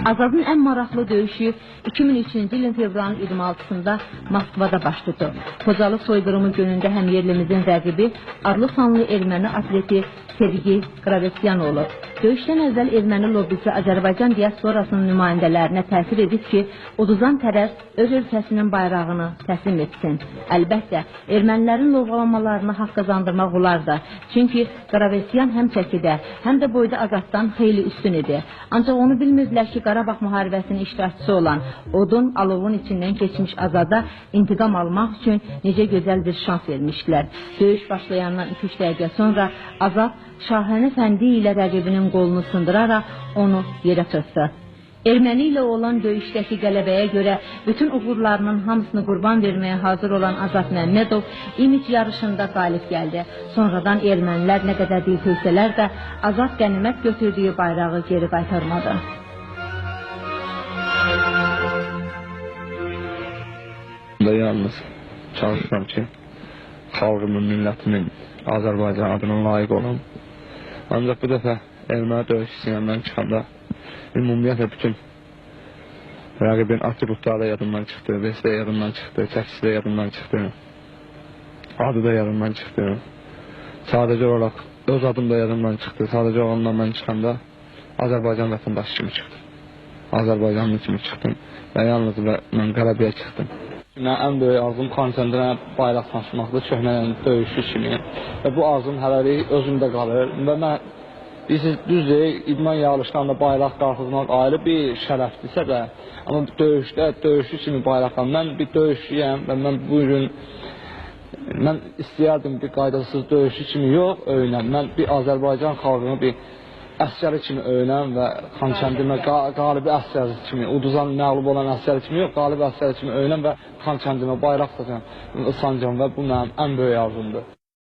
Azadın ən maraqlı döyüşü 2003-cü ilin fevralın 26-sında Moskvada baş tutdu. Xocalı soyqırımı günündə həm yerlimizin rəqibi adlı sanlı erməni atleti Sergey Gravesyan olub. Döyüşdən əvvəl erməni lobbisi Azərbaycan diasporasının nümayəndələrinə təsir edib ki, uduzan tərəf öz ölkəsinin bayrağını təslim etsin. Əlbəttə, ermənilərin lovğalamalarına haqq qazandırmaq olar da. Çünki Gravesyan həm çəkidə, həm də boyda Azaddan xeyli üstün idi. Ancaq onu bilmirdilər ki, Qarabağ müharibəsinin iştirakçısı olan odun, alovun içindən keçmiş Azada intiqam almaq üçün necə gözəl bir şans vermişdilər. Döyüş başlayandan 2-3 dəqiqə sonra Azad Şahəni Fəndi ilə rəqibinin qolunu sındıraraq onu yerə çırpdı. Erməni ilə olan döyüşdəki qələbəyə görə bütün uğurlarının hamısını qurban verməyə hazır olan Azad Məmmədov imic yarışında qalib gəldi. Sonradan ermənilər nə qədər dil töysələr də Azad qənimət götürdüyü bayrağı geri qaytarmadı. Yalnız çalışıram ki, xalqımın, millətimin, Azərbaycan adına layiq olum. Ancaq bu dəfə erməni döyüş sinəmdən çıxanda ümumiyyətlə bütün rəqibin atributları da yadımdan çıxdı, vesi də yadımdan çıxdı, çəkisi də yadımdan çıxdı, adı da yadımdan çıxdı. Sadəcə olaraq öz adım da yadımdan çıxdı. Sadəcə ondan mən çıxanda Azərbaycan vətəndaşı kimi çıxdım. Azərbaycanlı kimi çıxdım və yalnız mən qələbəyə çıxdım. Mən ən böyük arzum Xankəndilə bayraq taşımaqdır, köhnələn döyüşü kimi. Və bu arzum hələlik özümdə qalır. Və mən, bilirsiniz, düzdür, idman yarışlarında bayraq qalxızmaq ayrı bir şərəfdirsə də, amma döyüşdə, döyüşü kimi bayraqlar. Mən bir döyüşçüyəm və mən bugün, mən istəyərdim bir qaydasız döyüşü kimi yox, öyünəm. Mən bir Azərbaycan xalqını bir əsgəri kimi öyünəm və Xankəndimə qalibi əsgəri kimi, uduzan, məğlub olan əsgəri kimi yox, qalibi əsgəri kimi öyünəm və Xankəndimə bayraq sancam və bu mənim ən böyük arzumdur.